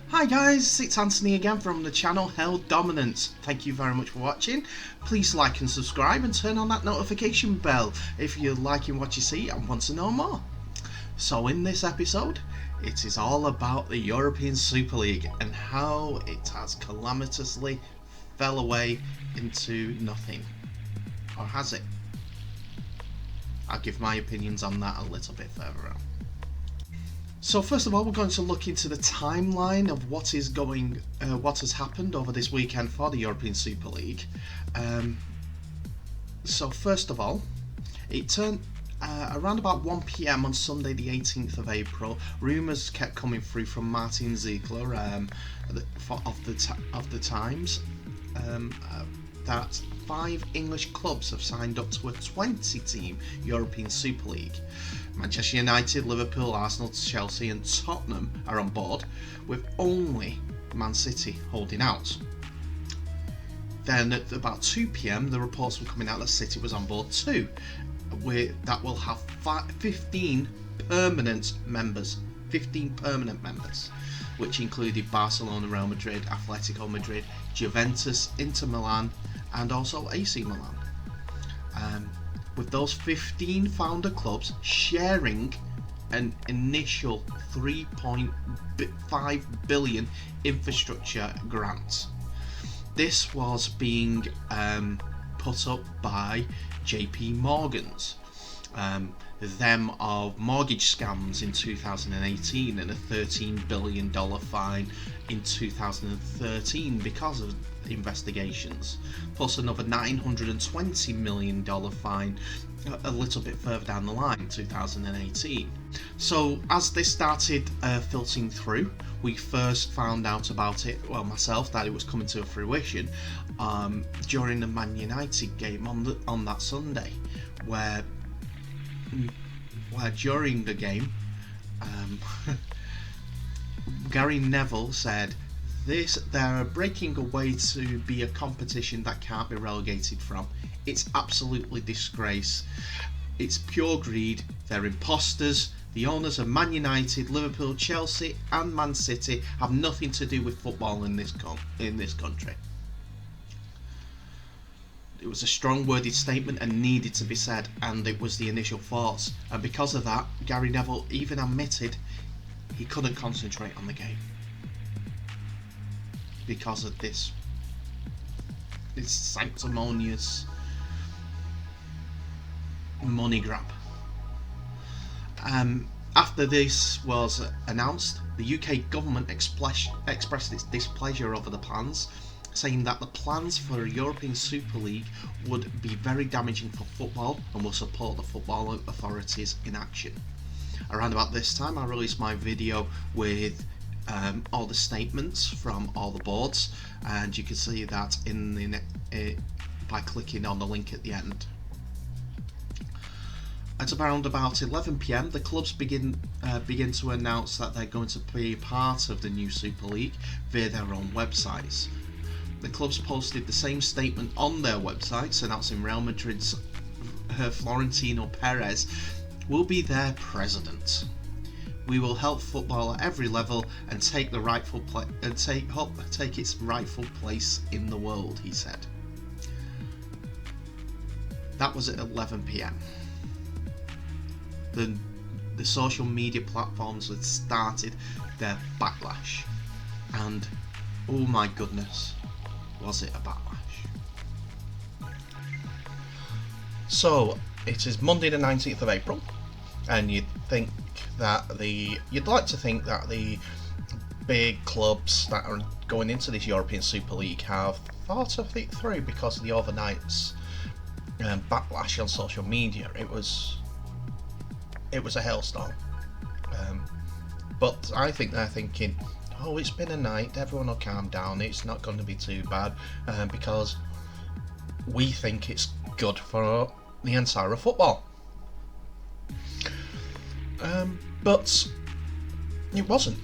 Hi guys, it's Anthony again from the channel Held Dominance. Thank you very much for watching. Please like and subscribe and turn on that notification bell if you're liking what you see and want to know more. So in this episode, it is all about the European Super League and how it has calamitously fell away into nothing. Or has it? I'll give my opinions on that a little bit further on. So first of all, we're going to look into the timeline of what has happened over this weekend for the European Super League. So first of all, it turned around about 1 PM on Sunday the 18th of April. Rumours kept coming through from Martin Ziegler of the Times that 5 English clubs have signed up to a 20-team European Super League. Manchester United, Liverpool, Arsenal, Chelsea and Tottenham are on board, with only Man City holding out. Then at about 2 PM the reports were coming out that City was on board too, that will have 15 permanent members, which included Barcelona, Real Madrid, Atletico Madrid, Juventus, Inter Milan and also AC Milan. With those 15 founder clubs sharing an initial 3.5 billion infrastructure grant. This was being put up by JP Morgan's, them of mortgage scams in 2018 and a $13 billion fine in 2013 because of investigations, plus another $920 million fine a little bit further down the line in 2018. So as this started filtering through, we first found out about it, well myself, that it was coming to fruition during the Man United game on that Sunday, where during the game Gary Neville said they're breaking away to be a competition that can't be relegated from. It's absolutely disgrace. It's pure greed. They're imposters. The owners of Man United, Liverpool, Chelsea and Man City have nothing to do with football in this country. It was a strong worded statement and needed to be said, and it was the initial thoughts, and because of that Gary Neville even admitted he couldn't concentrate on the game because of this sanctimonious money grab. After this was announced, the UK government expressed its displeasure over the plans, saying that the plans for a European Super League would be very damaging for football and will support the football authorities in action. Around about this time I released my video with all the statements from all the boards, and you can see that by clicking on the link at the end. At around about 11 PM the clubs begin to announce that they're going to be part of the new Super League via their own websites. The clubs posted the same statement on their websites, announcing Real Madrid's Florentino Perez will be their president. We will help football at every level and take its rightful place in the world, he said. That was at 11 PM. The social media platforms had started their backlash, and oh my goodness, was it a backlash. So it is Monday the 19th of April, and you'd like to think that the big clubs that are going into this European Super League have thought of it through because of the overnight's backlash on social media. It was a hailstorm, but I think they're thinking, oh, it's been a night, everyone will calm down, it's not going to be too bad, because we think it's good for the entire of football. But it wasn't.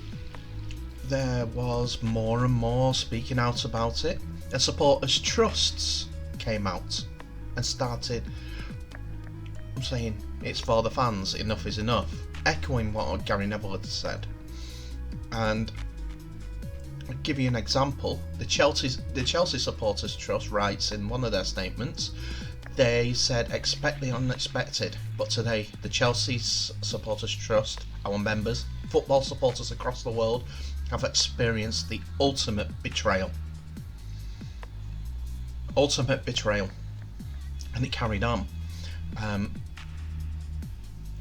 There was more and more speaking out about it, and supporters' trusts came out and started saying it's for the fans, enough is enough, echoing what Gary Neville had said. And give you an example. The Chelsea Supporters Trust writes in one of their statements, they said expect the unexpected, but today the Chelsea Supporters Trust, our members, football supporters across the world, have experienced the ultimate betrayal. Ultimate betrayal. And it carried on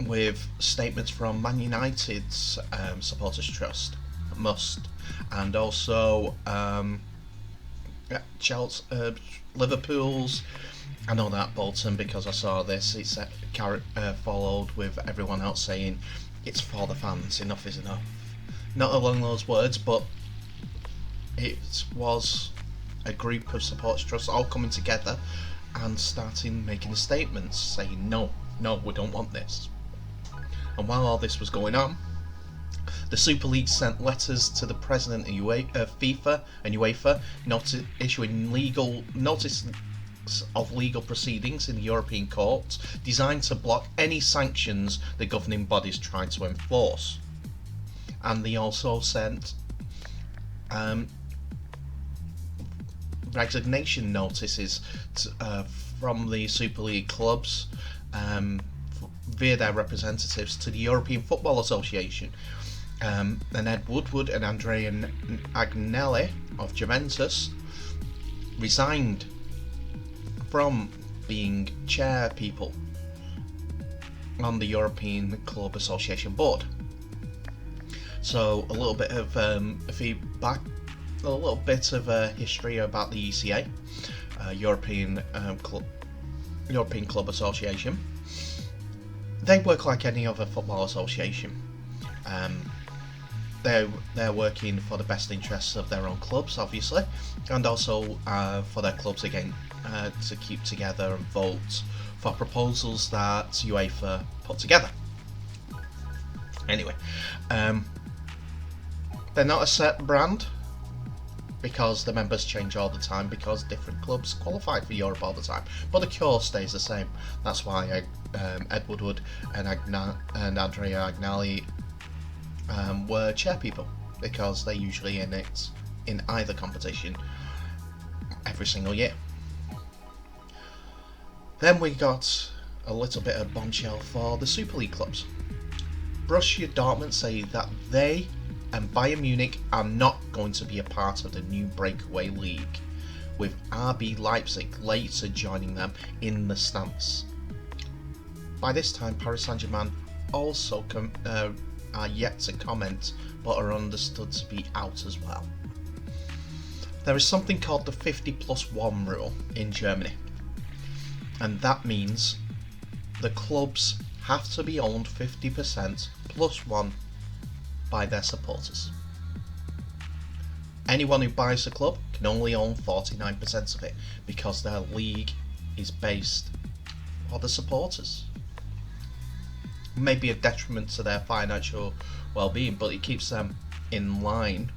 with statements from Man United's Supporters Trust, Must, and also Chelsea, Liverpool's. I know that Bolton because I saw this. It's followed with everyone else saying it's for the fans. Enough is enough. Not along those words, but it was a group of supporters trusts all coming together and starting making statements saying no, we don't want this. And while all this was going on, the Super League sent letters to the president of FIFA and UEFA issuing notice of legal proceedings in the European courts designed to block any sanctions the governing bodies tried to enforce. And they also sent resignation notices from the Super League clubs via their representatives to the European Football Association. And Ed Woodward and Andrea Agnelli of Juventus resigned from being chair people on the European Club Association board. So a little bit of feedback, a little bit of history about the ECA, European Club Association. They work like any other football association. They're working for the best interests of their own clubs, obviously, and also for their clubs again to keep together and vote for proposals that UEFA put together. Anyway, they're not a set brand because the members change all the time because different clubs qualify for Europe all the time, but the core stays the same. That's why Ed Woodward and Andrea Agnelli were chair people, because they're usually in it in either competition every single year. Then we got a little bit of bombshell for the Super League clubs. Borussia Dortmund say that they and Bayern Munich are not going to be a part of the new breakaway league, with RB Leipzig later joining them in the stance. By this time, Paris Saint-Germain also are yet to comment, but are understood to be out as well. There is something called the 50+1 rule in Germany, and that means the clubs have to be owned 50% plus one by their supporters. Anyone who buys a club can only own 49% of it because their league is based for the supporters. Maybe a detriment to their financial well-being, but it keeps them in line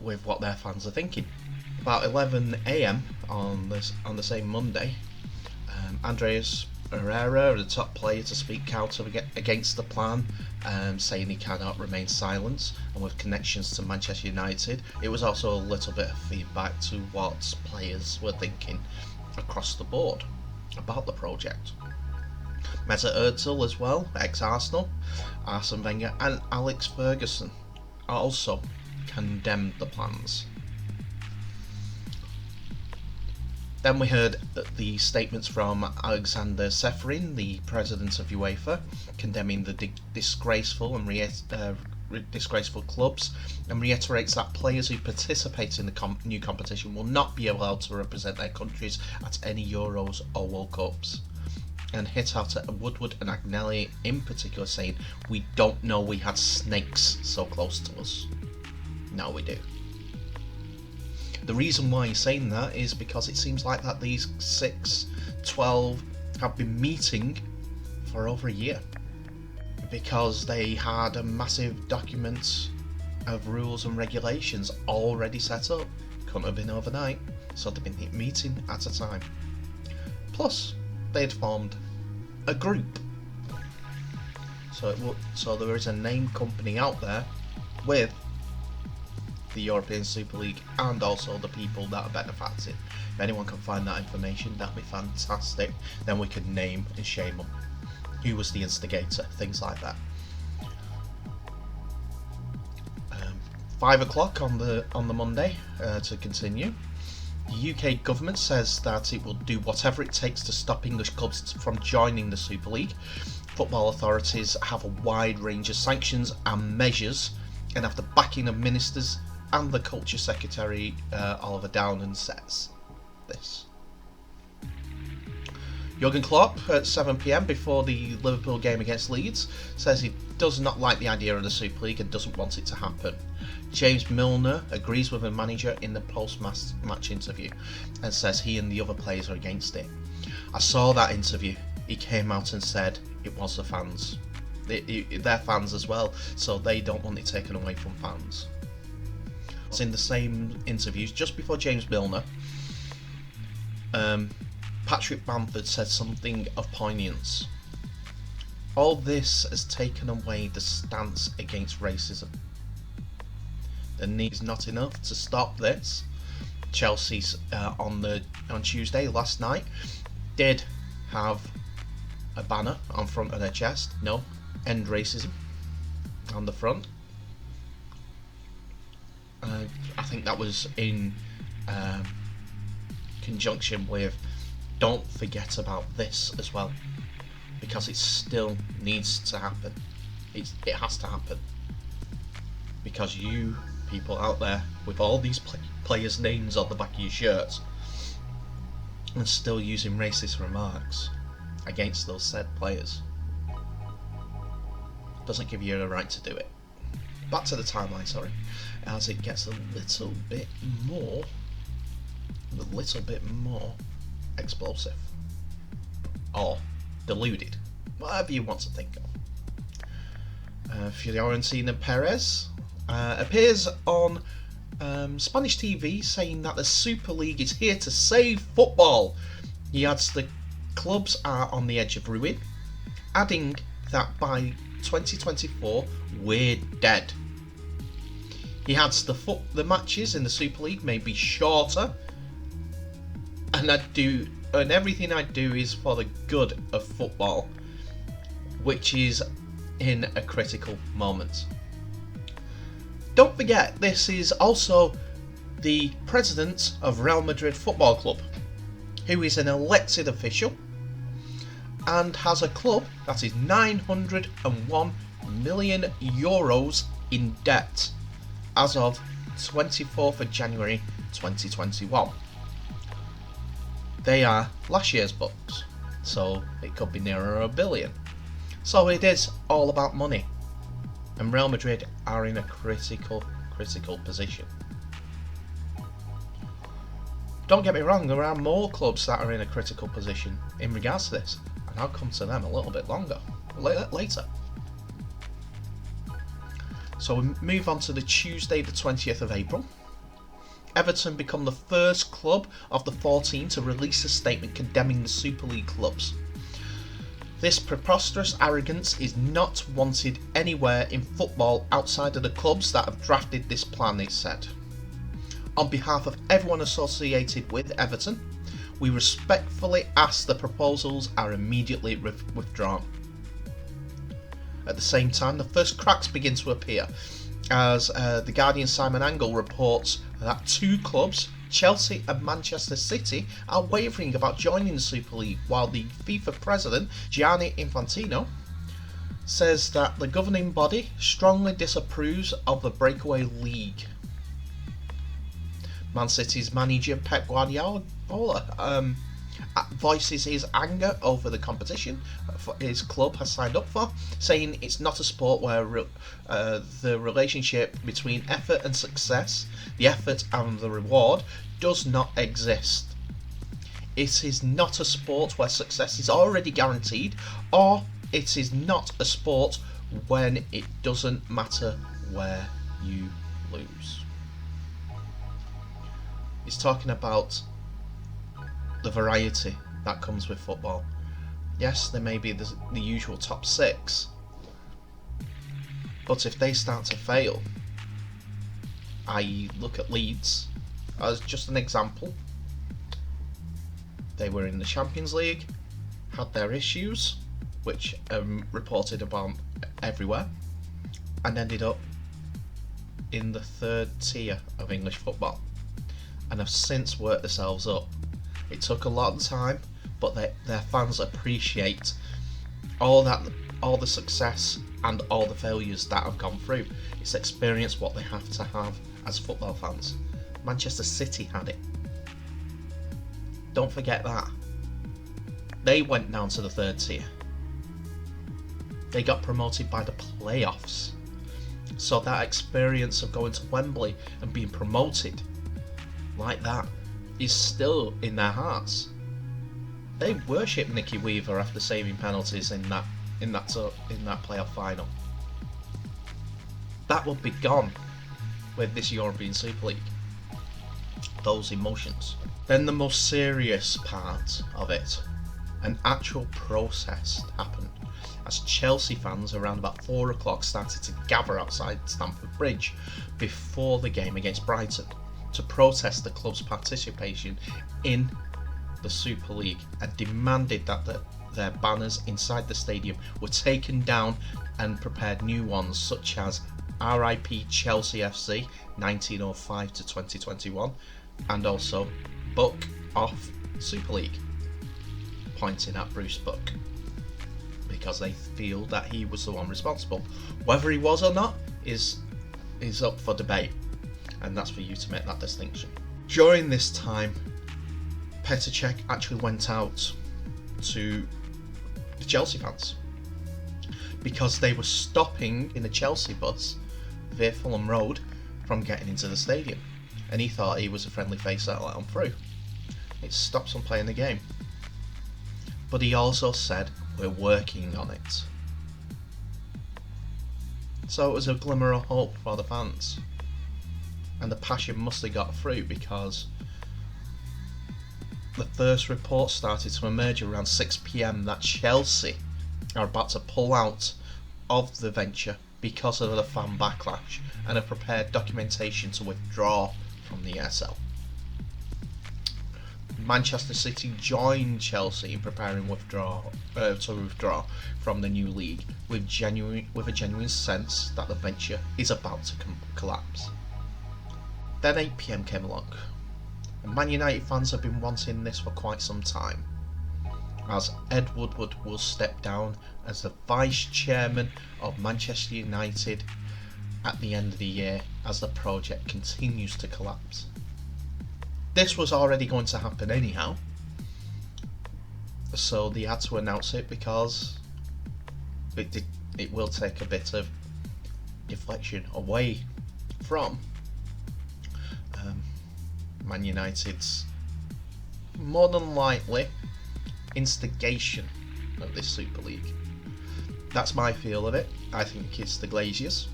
with what their fans are thinking. About 11 AM on the same Monday, Andreas Herrera, the top player to speak out against the plan, saying he cannot remain silent, and with connections to Manchester United, it was also a little bit of feedback to what players were thinking across the board about the project. Mesut Ozil as well, ex-Arsenal, Arsene Wenger and Alex Ferguson also condemned the plans. Then we heard the statements from Alexander Seferin, the president of UEFA, condemning the disgraceful clubs, and reiterates that players who participate in the new competition will not be allowed to represent their countries at any Euros or World Cups. And hit out at Woodward and Agnelli in particular, saying, "We don't know we had snakes so close to us." Now we do. The reason why he's saying that is because it seems like that these 12 have been meeting for over a year, because they had a massive document of rules and regulations already set up. Couldn't have been overnight, so they've been meeting at a time. Plus, they had formed a group. So there is a name company out there with the European Super League and also the people that are benefited. If anyone can find that information, that'd be fantastic. Then we could name and shame them. Who was the instigator? Things like that. 5 o'clock on the Monday to continue. The UK government says that it will do whatever it takes to stop English clubs from joining the Super League. Football authorities have a wide range of sanctions and measures and have the backing of ministers, and the Culture Secretary Oliver Dowden says this. Jurgen Klopp at 7 PM before the Liverpool game against Leeds says he does not like the idea of the Super League and doesn't want it to happen. James Milner agrees with the manager in the post-match interview and says he and the other players are against it. I saw that interview. He came out and said it was the fans. They're fans as well, so they don't want it taken away from fans. In the same interviews, just before James Milner, Patrick Bamford said something of poignance. All this has taken away the stance against racism. The need is not enough to stop this. Chelsea on Tuesday last night did have a banner on front of their chest. No, end racism on the front. I think that was in conjunction with don't forget about this as well, because it still needs to happen. It has to happen, because you people out there with all these players' names on the back of your shirts and still using racist remarks against those said players doesn't give you the right to do it. Back to the timeline, sorry, as it gets a little bit more explosive or deluded, whatever you want to think of. Florentino Perez appears on Spanish TV saying that the Super League is here to save football. He adds the clubs are on the edge of ruin, adding that by 2024 we're dead. He adds the matches in the Super League may be shorter, and everything I do is for the good of football, which is in a critical moment. Don't forget, this is also the president of Real Madrid Football Club, who is an elected official and has a club that is 901 million euros in debt as of 24th of January 2021. They are last year's books, so it could be nearer $1 billion. So it is all about money, and Real Madrid are in a critical position. Don't get me wrong, there are more clubs that are in a critical position in regards to this, and I'll come to them a little bit later. So we move on to the Tuesday the 20th of April. Everton become the first club of the 14 to release a statement condemning the Super League clubs. This preposterous arrogance is not wanted anywhere in football outside of the clubs that have drafted this plan, it said. On behalf of everyone associated with Everton, we respectfully ask the proposals are immediately withdrawn. At the same time, the first cracks begin to appear, as the Guardian Simon Angle reports that two clubs, Chelsea and Manchester City, are wavering about joining the Super League, while the FIFA president, Gianni Infantino, says that the governing body strongly disapproves of the breakaway league. Man City's manager Pep Guardiola voices his anger over the competition his club has signed up for, saying it's not a sport where the relationship between effort and success, the effort and the reward, does not exist. It is not a sport where success is already guaranteed, or it is not a sport when it doesn't matter where you lose. He's talking about the variety that comes with football. Yes, there may be the usual top six, but if they start to fail, i.e. look at Leeds as just an example. They were in the Champions League, had their issues, which are reported about everywhere, and ended up in the third tier of English football, and have since worked themselves up. It took a lot of time, but their fans appreciate all the success and all the failures that have gone through. It's experience what they have to have as football fans. Manchester City had it. Don't forget that. They went down to the third tier. They got promoted by the playoffs. So that experience of going to Wembley and being promoted like that is still in their hearts. They worship Nicky Weaver after saving penalties in that playoff final. That would be gone with this European Super League. Those emotions. Then the most serious part of it, an actual process happened as Chelsea fans around about 4 o'clock started to gather outside Stamford Bridge before the game against Brighton to protest the club's participation in the Super League and demanded that their banners inside the stadium were taken down and prepared new ones such as RIP Chelsea FC 1905 to 2021 and also Buck Off Super League, pointing at Bruce Buck, because they feel that he was the one responsible. Whether he was or not is up for debate, and that's for you to make that distinction. During this time, Petr Cech actually went out to the Chelsea fans because they were stopping in the Chelsea bus via Fulham Road from getting into the stadium, and he thought he was a friendly face that let them through. It stops them playing the game. But he also said, we're working on it. So it was a glimmer of hope for the fans. And the passion must have got through, because the first reports started to emerge around 6 PM that Chelsea are about to pull out of the venture because of the fan backlash and have prepared documentation to withdraw from the ESL. Manchester City joined Chelsea in preparing to withdraw from the new league with a genuine sense that the venture is about to collapse. Then 8 PM came along, and Man United fans have been wanting this for quite some time, as Ed Woodward will step down as the vice chairman of Manchester United at the end of the year as the project continues to collapse. This was already going to happen anyhow, so they had to announce it because it will take a bit of deflection away from Man United's more than likely instigation of this Super League. That's my feel of it. I think it's the Glaziers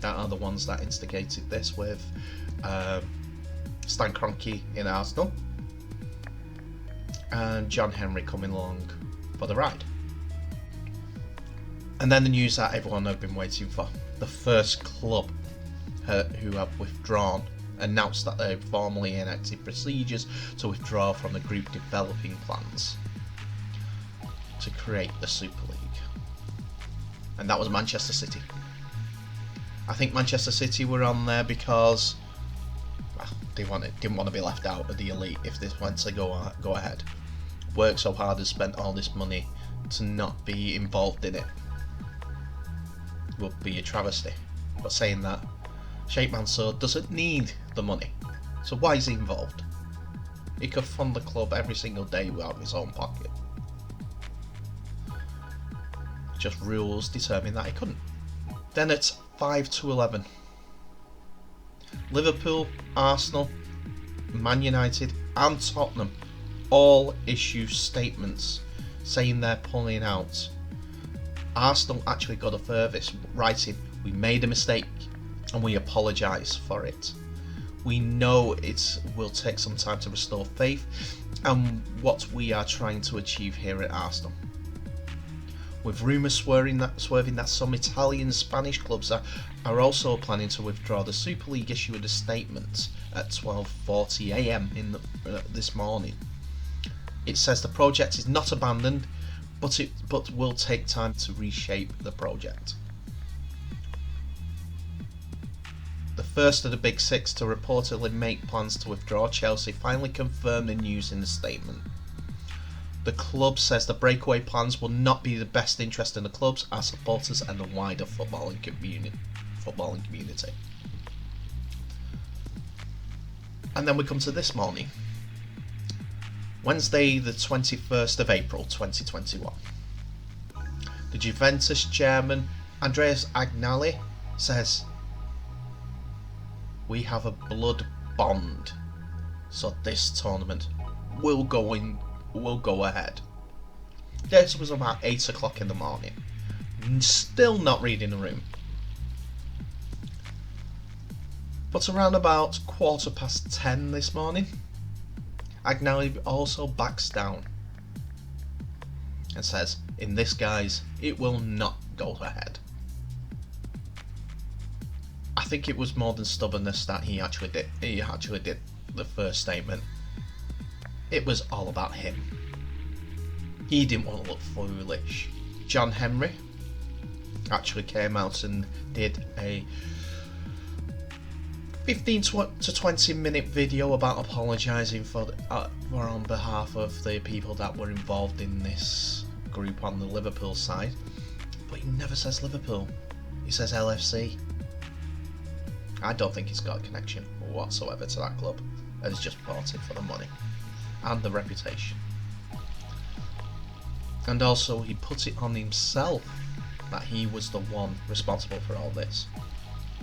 that are the ones that instigated this, with Stan Kroenke in Arsenal and John Henry coming along for the ride. And then the news that everyone had been waiting for. The first club who have withdrawn announced that they've formally enacted procedures to withdraw from the group developing plans to create the Super League. And that was Manchester City. I think Manchester City were on there because they didn't want to be left out of the elite if this went to go ahead. Worked so hard and spent all this money to not be involved in it would be a travesty. But saying that, Sheikh Mansour doesn't need the money, so why is he involved? He could fund the club every single day out of his own pocket. Just rules determine that he couldn't. Then it's 5-11. Liverpool, Arsenal, Man United and Tottenham all issue statements saying they're pulling out. Arsenal actually got the furthest, writing, "We made a mistake and we apologise for it. We know it will take some time to restore faith and what we are trying to achieve here at Arsenal. with rumours swerving that some Italian and Spanish clubs are also planning to withdraw. The Super League issued a statement at 12:40 a.m. this morning. It says the project is not abandoned, but will take time to reshape the project. The first of the Big Six to reportedly make plans to withdraw, Chelsea, finally confirmed the news in a statement. The club says the breakaway plans will not be the best interest in the clubs, our supporters and the wider footballing community. And then we come to this morning, Wednesday the 21st of April 2021. The Juventus chairman Andreas Agnelli says, "We have a blood bond, so this tournament will go ahead." This was about 8 o'clock in the morning. Still not reading the room. But around about 10:15 this morning, Agnelli also backs down and says, "In this, guys, it will not go ahead." I think it was more than stubbornness that he actually did the first statement. It was all about him. He didn't want to look foolish. John Henry actually came out and did a 15 to 20 minute video about apologising for on behalf of the people that were involved in this group on the Liverpool side. But he never says Liverpool. He says LFC. I don't think he's got a connection whatsoever to that club, and he's just bought it for the money and the reputation. And also he put it on himself that he was the one responsible for all this.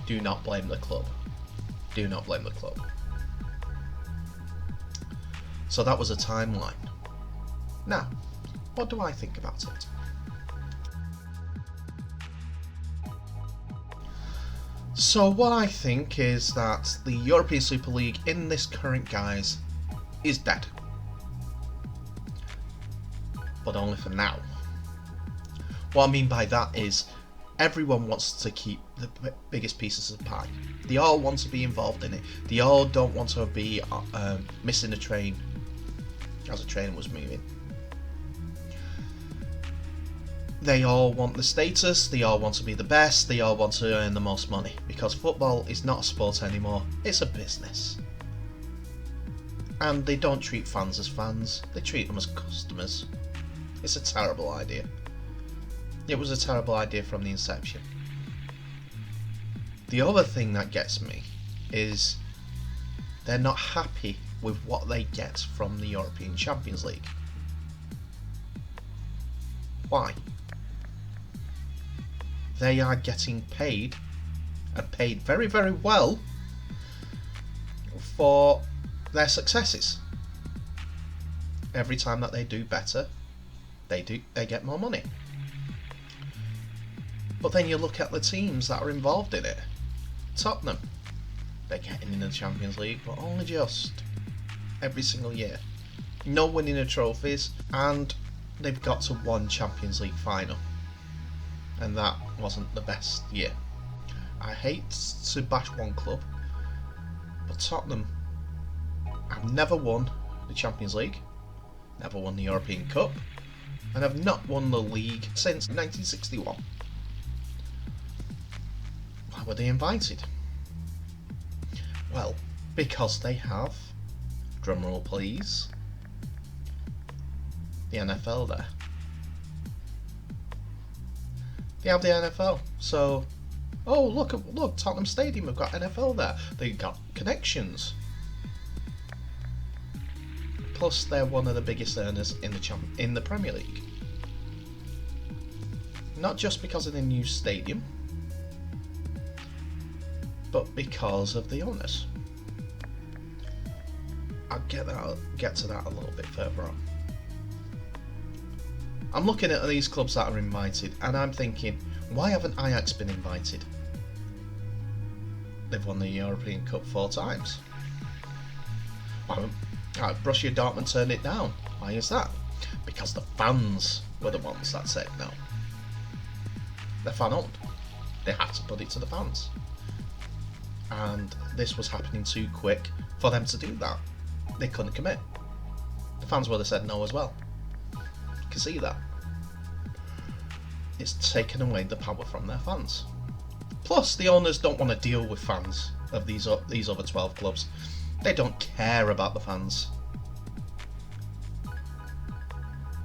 Do not blame the club. Do not blame the club. So that was a timeline. Now, what do I think about it? So what I think is that the European Super League in this current guise is dead. But only for now. What I mean by that is everyone wants to keep the biggest pieces of the pie. They all want to be involved in it. They all don't want to be missing a train as a train was moving. They all want the status, they all want to be the best, they all want to earn the most money. Because football is not a sport anymore, it's a business. And they don't treat fans as fans, they treat them as customers. It's a terrible idea. It was a terrible idea from the inception. The other thing that gets me is they're not happy with what they get from the European Champions League. Why? They are getting paid, and paid very, very well, for their successes. Every time that they do better, they get more money. But then you look at the teams that are involved in it. Tottenham, they're getting in the Champions League, but only just. Every single year. No winning of trophies, and they've got to one Champions League final. And that wasn't the best year. I hate to bash one club, but Tottenham have never won the Champions League, never won the European Cup, and have not won the league since 1961. Why were they invited? Well, because they have, drumroll please, the NFL there. They have the NFL, so look, Tottenham Stadium have got NFL there. They got connections. Plus, they're one of the biggest earners in the Premier League. Not just because of the new stadium, but because of the owners. I'll get to that a little bit further on. I'm looking at these clubs that are invited, and I'm thinking, why haven't Ajax been invited? They've won the European Cup 4 times. Borussia Dortmund turned it down. Why is that? Because the fans were the ones that said no. They're fan owned. They had to put it to the fans. And this was happening too quick for them to do that. They couldn't commit. The fans would have said no as well. You can see that. It's taken away the power from their fans. Plus, the owners don't want to deal with fans of these other 12 clubs. They don't care about the fans.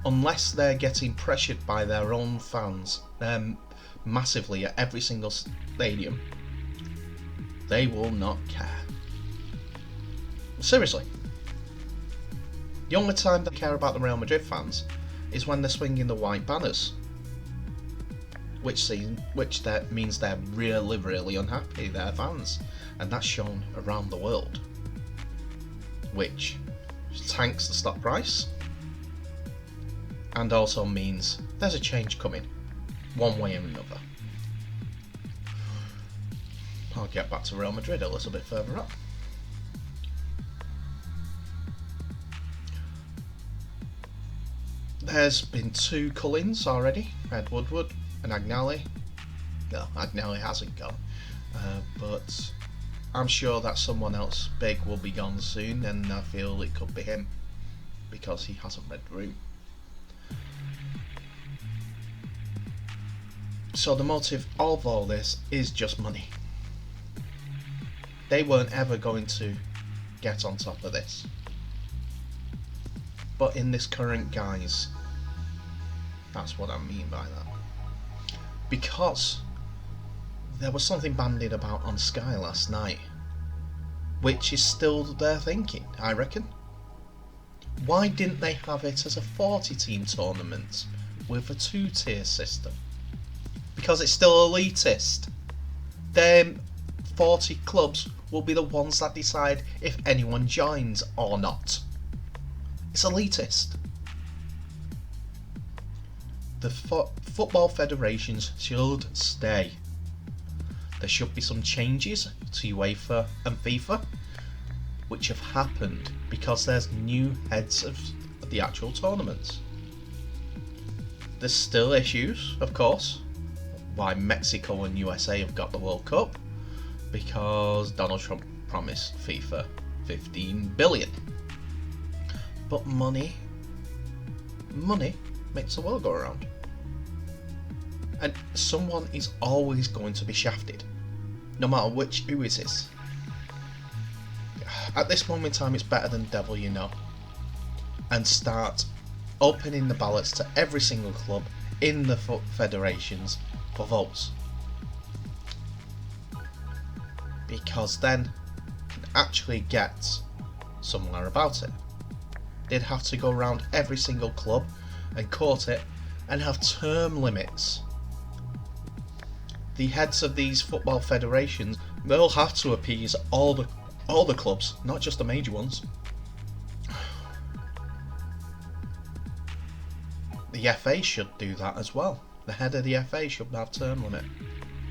Unless they're getting pressured by their own fans massively at every single stadium, they will not care. Seriously. The only time they care about the Real Madrid fans is when they're swinging the white banners, which that means they're really, really unhappy, their fans, and that's shown around the world, which tanks the stock price and also means there's a change coming, one way or another. I'll get back to Real Madrid a little bit further up. There's been 2 cullings already, Ed Woodward and Agnelli. No, Agnelli hasn't gone, but I'm sure that someone else big will be gone soon, and I feel it could be him because he hasn't read the room. So the motive of all this is just money. They weren't ever going to get on top of this. But in this current guise, that's what I mean by that. Because there was something bandied about on Sky last night, which is still their thinking, I reckon. Why didn't they have it as a 40-team tournament with a 2-tier system? Because it's still elitist. Them 40 clubs will be the ones that decide if anyone joins or not. It's elitist. The football federations should stay. There should be some changes to UEFA and FIFA, which have happened because there's new heads of the actual tournaments. There's still issues, of course, why Mexico and USA have got the World Cup, because Donald Trump promised FIFA 15 billion. But money makes the world go around. And someone is always going to be shafted, no matter who it is. At this moment in time, it's better than devil you know. And start opening the ballots to every single club in the federations for votes. Because then you can actually get somewhere about it. They'd have to go around every single club and court it and have term limits. The heads of these football federations, they'll have to appease all the clubs, not just the major ones. The FA should do that as well. The head of the FA should have term limit.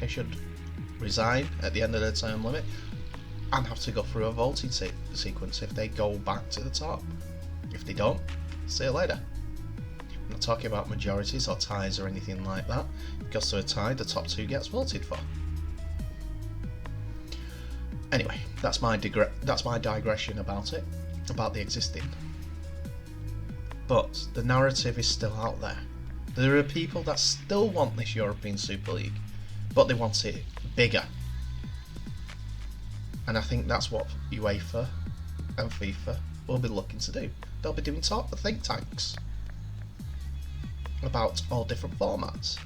They should resign at the end of their term limit and have to go through a voting sequence if they go back to the top. If they don't, see you later. I'm not talking about majorities or ties or anything like that, because to a tie, the top 2 gets voted for. Anyway, that's my digression about it, about the existing. But the narrative is still out there. There are people that still want this European Super League, but they want it bigger. And I think that's what UEFA and FIFA will be looking to do. They'll be doing think tanks about all different formats.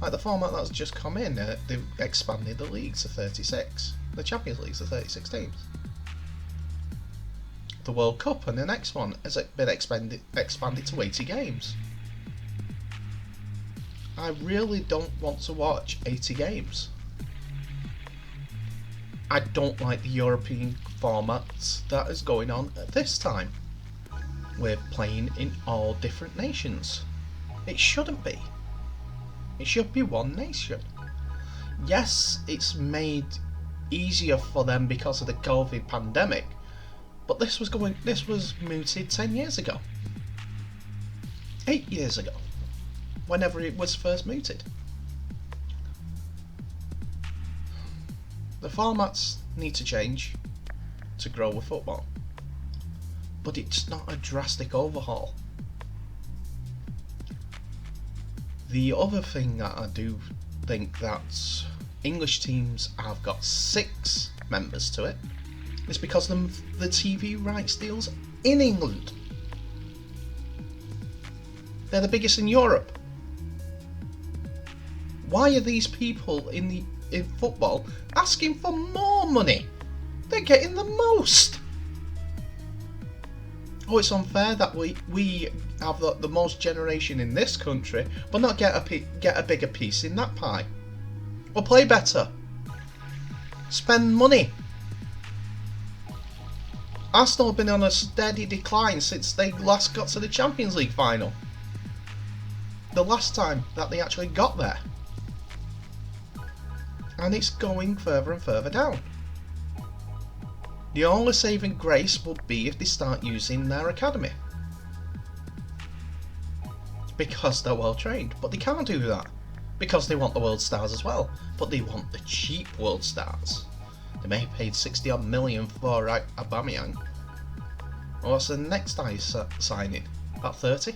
Like the format that's just come in, they've expanded the league to 36. The Champions League to 36 teams. The World Cup and the next one has been expanded to 80 games. I really don't want to watch 80 games. I don't like the European format that is going on at this time. We're playing in all different nations. It shouldn't be. It should be one nation. Yes, it's made easier for them because of the COVID pandemic, but this was mooted 10 years ago. 8 years ago. Whenever it was first mooted. The formats need to change to grow with football, but it's not a drastic overhaul. The other thing that I do think that English teams have got 6 members to it is because the TV rights deals in England. They're the biggest in Europe. Why are these people in football asking for more money? They're getting the most. Oh, it's unfair that we have the most generation in this country, but not get a bigger piece in that pie. Well, play better. Spend money. Arsenal have been on a steady decline since they last got to the Champions League final. The last time that they actually got there. And it's going further and further down. The only saving grace would be if they start using their academy. Because they're well trained. But they can't do that. Because they want the world stars as well. But they want the cheap world stars. They may have paid 60 odd million for Aubameyang. What's the next guy signing? About 30?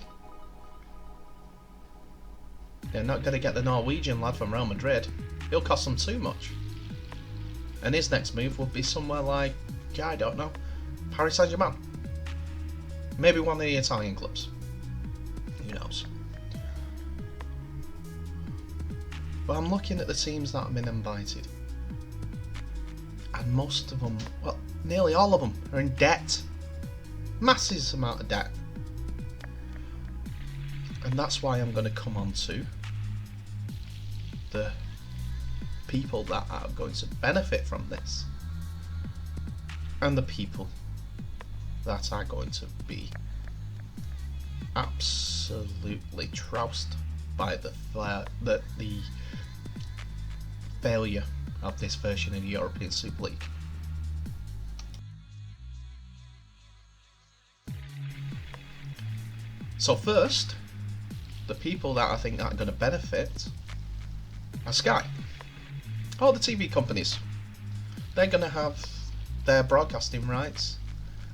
They're not going to get the Norwegian lad from Real Madrid. He'll cost them too much. And his next move would be somewhere like, I don't know, Paris Saint-Germain. Maybe one of the Italian clubs. Who knows? But I'm looking at the teams that have been invited. And most of them, well, nearly all of them are in debt. Massive amount of debt. And that's why I'm going to come on to the people that are going to benefit from this. And the people that are going to be absolutely trounced by the failure of this version of the European Super League. So first, the people that I think are going to benefit are Sky. All the TV companies. They're going to have their broadcasting rights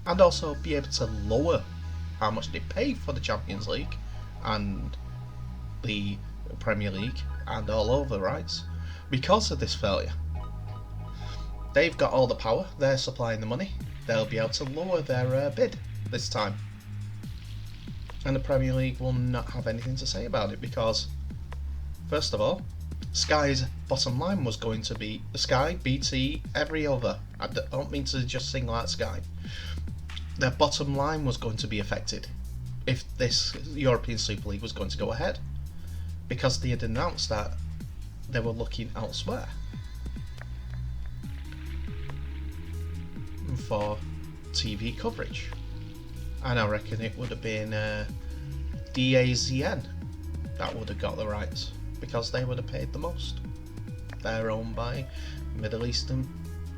and also be able to lower how much they pay for the Champions League and the Premier League and all over the rights because of this failure. They've got all the power, they're supplying the money, they'll be able to lower their bid this time. And the Premier League will not have anything to say about it because, first of all, Sky's bottom line was going to be Sky, BT, every other. I don't mean to just single out Sky. Their bottom line was going to be affected if this European Super League was going to go ahead, because they had announced that they were looking elsewhere for TV coverage. And I reckon it would have been DAZN that would have got the rights, because they would have paid the most. They're owned by Middle Eastern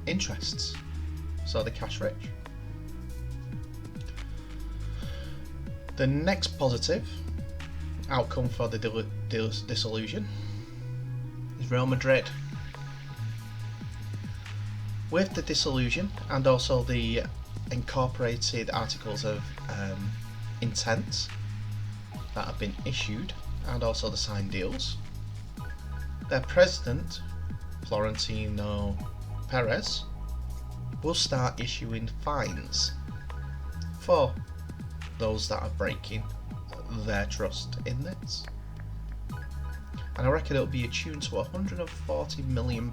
interests, so they're cash rich. The next positive outcome for the dissolution is Real Madrid. With the dissolution and also the incorporated articles of intent that have been issued and also the signed deals, their president, Florentino Perez, will start issuing fines for those that are breaking their trust in this. And I reckon it'll be attuned to £140 million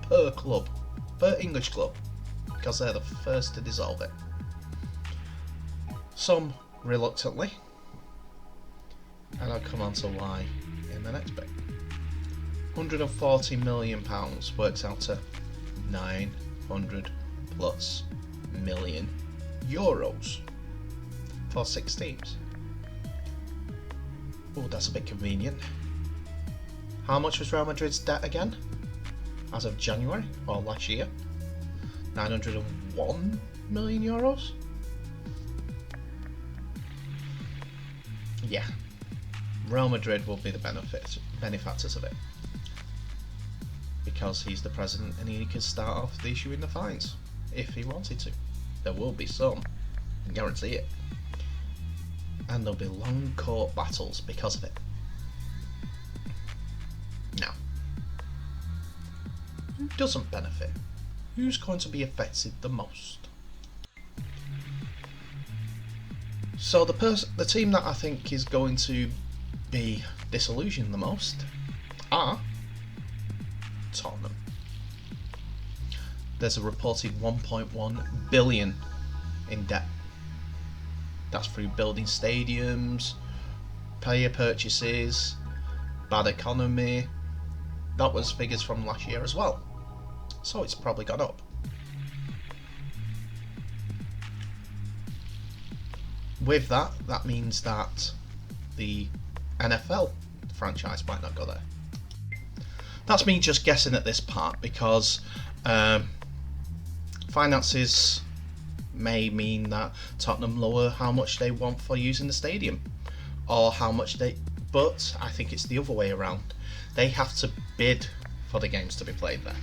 per club, per English club, because they're the first to dissolve it. Some reluctantly, and I'll come on to why in the next bit. £140 million works out to 900 plus million euros for 6 teams. Oh, that's a bit convenient. How much was Real Madrid's debt again? As of January, or last year? 901 million euros? Yeah. Real Madrid will be the benefactors of it. because he's the president and he can start off issuing the fines if he wanted to. There will be some, I can guarantee it. And there'll be long court battles because of it. Now, who doesn't benefit? Who's going to be affected the most? So the team that I think is going to be disillusioned the most are Tottenham. There's a reported 1.1 billion in debt. That's through building stadiums, player purchases, bad economy. That was figures from last year as well. So it's probably gone up. With that, that means that the NFL franchise might not go there. That's me just guessing at this part, because finances may mean that Tottenham lower how much they want for using the stadium, or how much they. But I think it's the other way around. They have to bid for the games to be played there.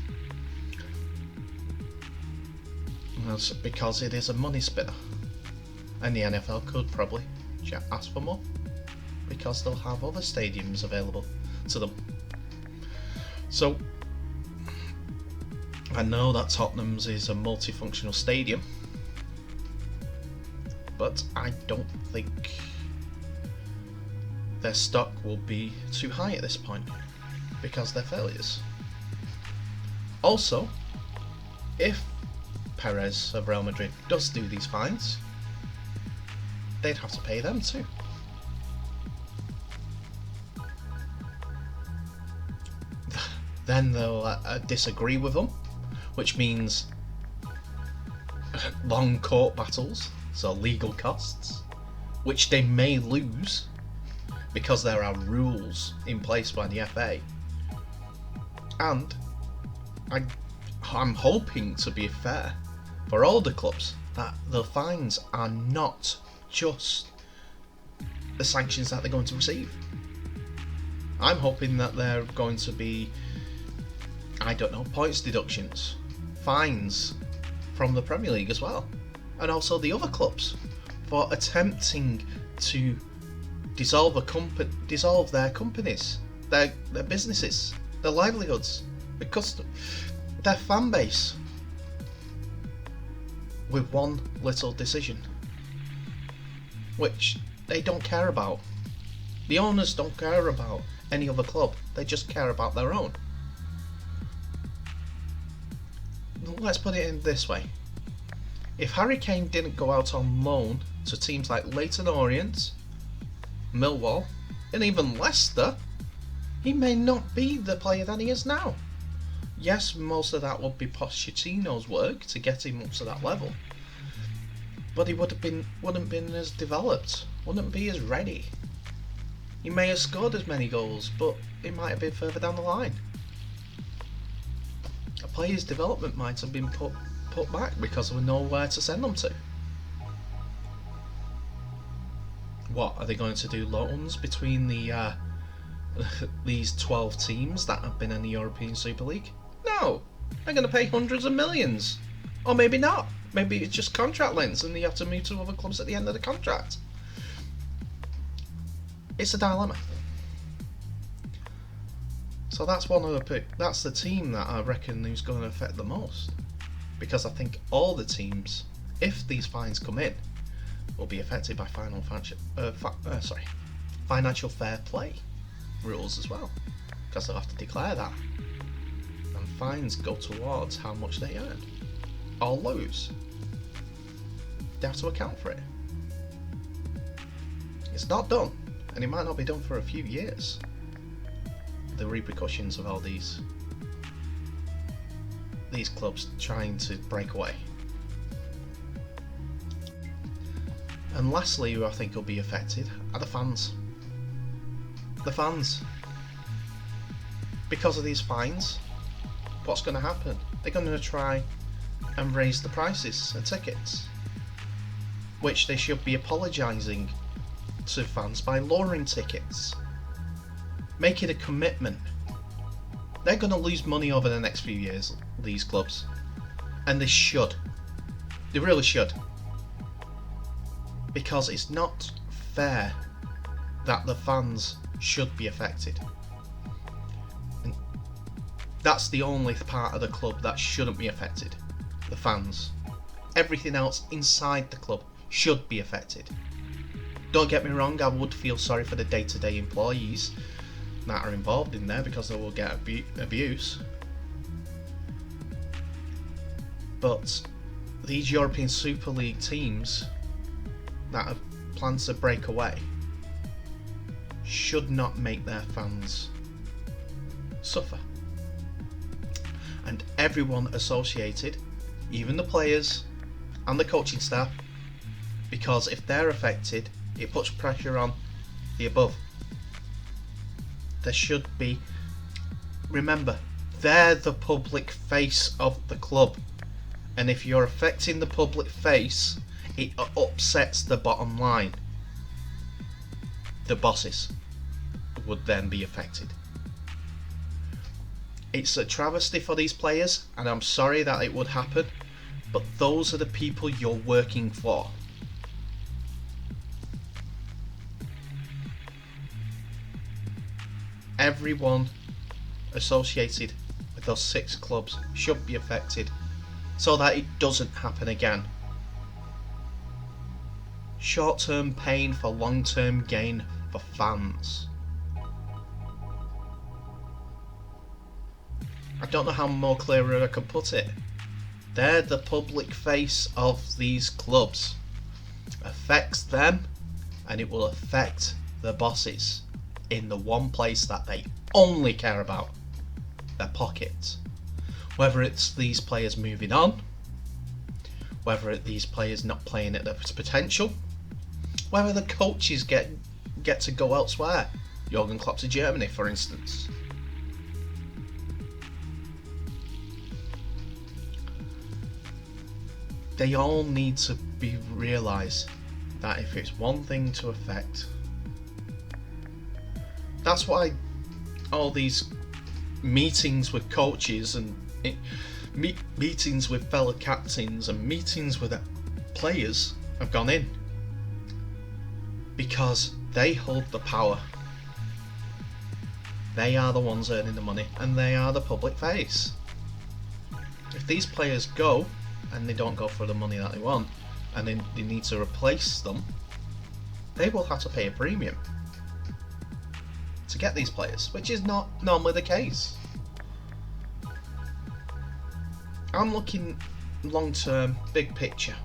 That's because it is a money spinner, and the NFL could probably ask for more, because they'll have other stadiums available to them. So I know that Tottenham's is a multifunctional stadium, but I don't think their stock will be too high at this point because they're failures. Also, if Perez of Real Madrid does do these fines, they'd have to pay them too. Then they'll disagree with them, which means long court battles, so legal costs, which they may lose because there are rules in place by the FA. And I'm hoping to be fair for all the clubs that the fines are not just the sanctions that they're going to receive. I'm hoping that they're going to be, I don't know, points deductions, fines from the Premier League as well, and also the other clubs for attempting to dissolve their companies, their businesses, their livelihoods, their fan base, with one little decision, which they don't care about. The owners don't care about any other club, they just care about their own. Let's put it in this way. If Harry Kane didn't go out on loan to teams like Leyton Orient, Millwall, and even Leicester, he may not be the player that he is now. Yes, most of that would be Pochettino's work to get him up to that level, but he wouldn't been as developed, wouldn't be as ready. He may have scored as many goals, but it might have been further down the line. A player's development might have been put back because there was nowhere to send them to. What, are they going to do loans between the these 12 teams that have been in the European Super League? No, they're going to pay hundreds of millions, or maybe not. Maybe it's just contract lengths, and you have to move to other clubs at the end of the contract. It's a dilemma. So that's that's the team that I reckon is going to affect the most, because I think all the teams, if these fines come in, will be affected by financial fair play rules as well, because they'll have to declare that, and fines go towards how much they earn or lose. They have to account for it. It's not done, and it might not be done for a few years. The repercussions of all these clubs trying to break away. And lastly, who I think will be affected are the fans. The fans. Because of these fines, what's going to happen? They're going to try and raise the prices of tickets, which they should be apologising to fans by lowering tickets. Make it a commitment They're going to lose money over the next few years, these clubs. And they should. They really should. Because it's not fair that the fans should be affected. And that's the only part of the club that shouldn't be affected. The fans. Everything else inside the club should be affected. Don't get me wrong, I would feel sorry for the day-to-day employees that are involved in there because they will get abuse. But these European Super League teams that have plans to break away should not make their fans suffer. And everyone associated, even the players and the coaching staff, because if they're affected, it puts pressure on the above. There should be, remember, they're the public face of the club, and if you're affecting the public face, it upsets the bottom line. The bosses would then be affected. It's a travesty for these players, and I'm sorry that it would happen, but those are the people you're working for. Everyone associated with those 6 clubs should be affected so that it doesn't happen again. Short-term pain for long-term gain for fans. I don't know how more clearer I can put it. They're the public face of these clubs. Affects them, and it will affect the bosses in the one place that they only care about, their pockets. Whether it's these players moving on, whether it's these players not playing at their potential, whether the coaches get to go elsewhere. Jurgen Klopp to Germany, for instance. They all need to be realised that if it's one thing to affect, that's why all these meetings with coaches and meetings with fellow captains and meetings with players have gone in, because they hold the power. They are the ones earning the money, and they are the public face. If these players go and they don't go for the money that they want, and then they need to replace them, they will have to pay a premium to get these players, which is not normally the case. I'm looking long term, big picture.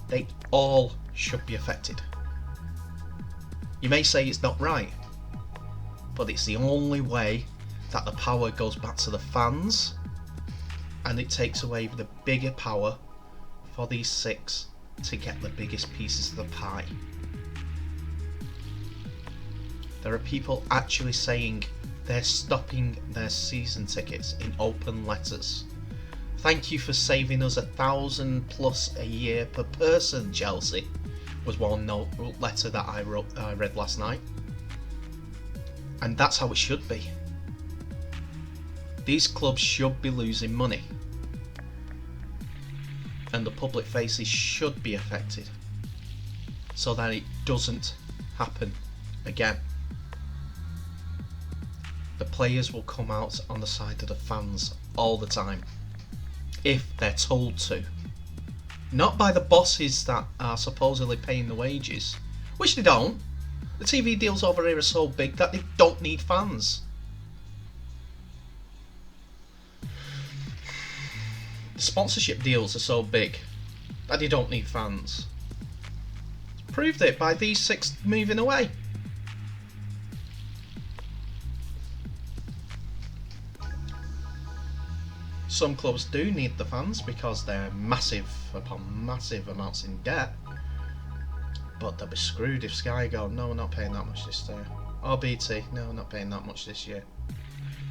They all should be affected. You may say it's not right, but it's the only way that the power goes back to the fans, and it takes away the bigger power for these 6 to get the biggest pieces of the pie. There are people actually saying they're stopping their season tickets in open letters. Thank you for saving us £1,000+ a year per person, Chelsea, was one letter that I read last night. And that's how it should be. These clubs should be losing money, and the public faces should be affected so that it doesn't happen again. The players will come out on the side of the fans all the time, if they're told to. Not by the bosses that are supposedly paying the wages, which they don't. The TV deals over here are so big that they don't need fans. The sponsorship deals are so big that they don't need fans. Proved it by these 6 moving away. Some clubs do need the fans because they're massive upon massive amounts in debt, but they'll be screwed if Sky go, no, we're not paying that much this year. Or BT, no, we're not paying that much this year.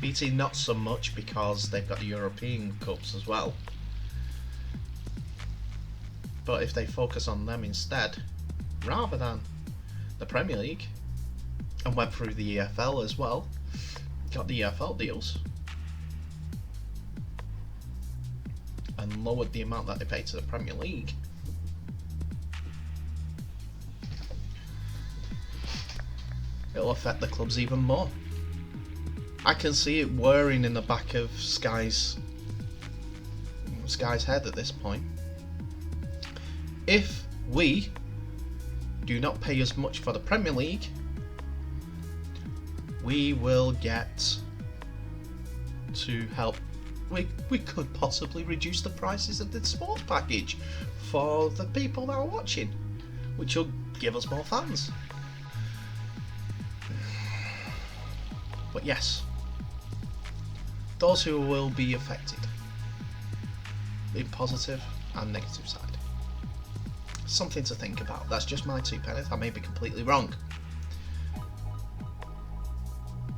BT not so much because they've got the European Cups as well. But if they focus on them instead, rather than the Premier League, and went through the EFL as well, got the EFL deals, and lowered the amount that they pay to the Premier League, it'll affect the clubs even more. I can see it whirring in the back of Sky's head at this point. If we do not pay as much for the Premier League, we will get to help. We could possibly reduce the prices of the sports package for the people that are watching, which will give us more fans. But yes, those who will be affected, in positive and negative side. Something to think about. That's just my 2 pennies. I may be completely wrong.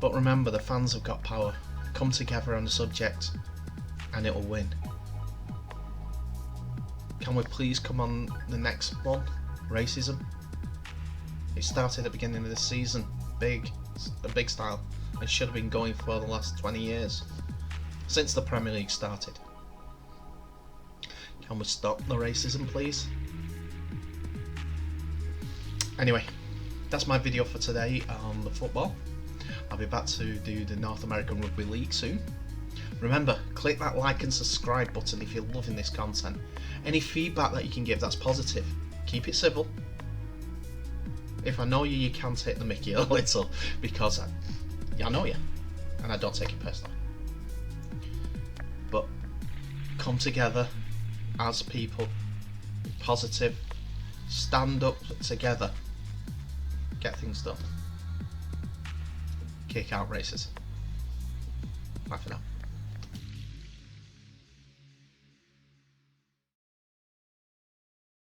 But remember, the fans have got power. Come together on the subject and it'll win. Can we please come on the next one? Racism. It started at the beginning of this season. A big style. And should have been going for the last 20 years. Since the Premier League started. Can we stop the racism, please? Anyway, that's my video for today on the football. I'll be back to do the North American Rugby League soon. Remember, click that like and subscribe button if you're loving this content. Any feedback that you can give that's positive, keep it civil. If I know you, you can take the mickey a little, because I know you, and I don't take it personally. But come together as people, be positive, stand up together, get things done. Kick out racism. Bye for now.